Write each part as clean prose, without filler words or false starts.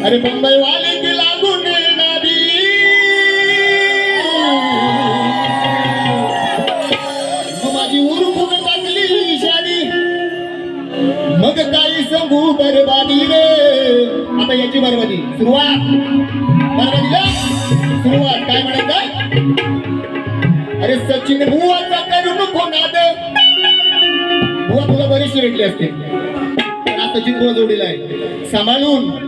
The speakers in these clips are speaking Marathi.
अरे बंबई वाले की लागून येणारी माझी उरकून टाकली इशारी मग काही सांगू बरबादी रे आता याची बरबादी सुरुवात बरबादीला सुरुवात काय म्हणायचं अरे सचिन बुवाचा करू नको नाद बुवा तुला बरीचशी भेटली असते पण आता सचिन बुवा जोडीला आहे सांभाळून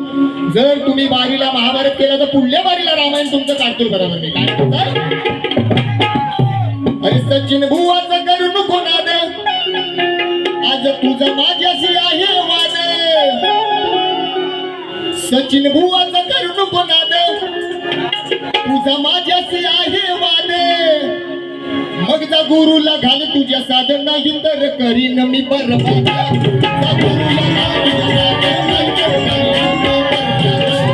जर तुम्ही बारीला महाभारत केलं तर पुढल्या बारीला रामायण तुमचं काढतो बरोबर मी काय म्हणतो अरे सचिन बुवाचा करू नको नाद आज तुझा माझ्याशी आहे वाद सचिन बुवाचा करू नको नाद तुझा माझ्याशी आहे वाद मग जा गुरुला घाल तुझ्या साधन नाही तर करीन मी बरबाद जा गुरुला घाल तुझ्या साधन नाही तर करीन मी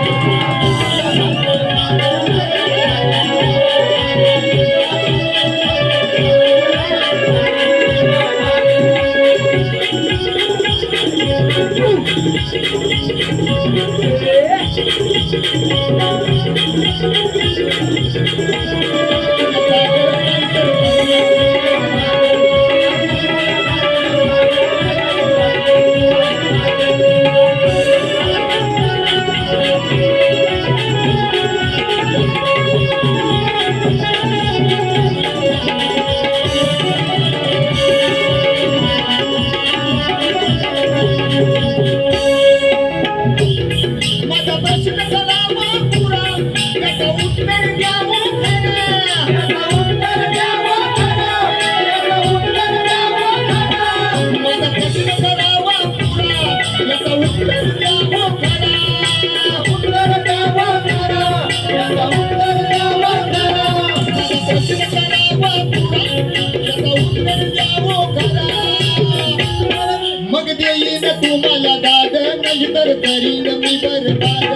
मग देईन तुम्हाला दाद नाही तर करीन मी बरबाद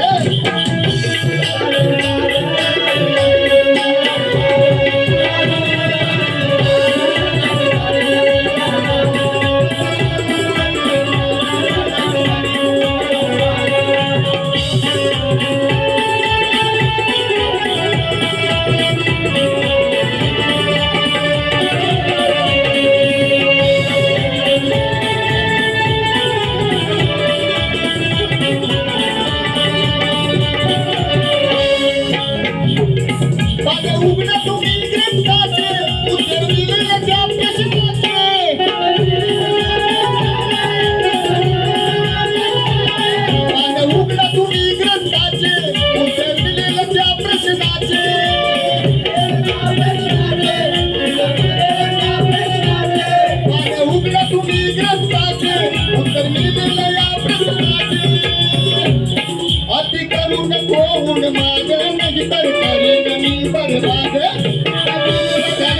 अति करू नको उन माग नाही तर करीन मी बरबाद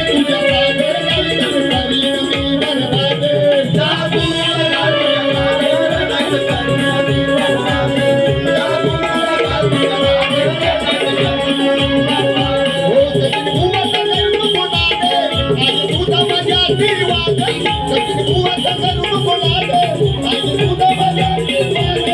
तुझ्या सागर नाही तर करीन मी बरबाद हो सचिन बुवाचा करू नको नाद आज तुझा माझ्या आशीर्वाद सचिन बुवाचा करू नको नाद आज तुझा माझ्या आशीर्वाद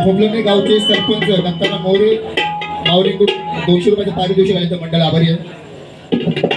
खोबलणे गावचे सरपंच दत्ताना मोरे माऊलीकडून 200 रुपयाचं पारितोषिक आल्याचं मंडळ आभारी आहे.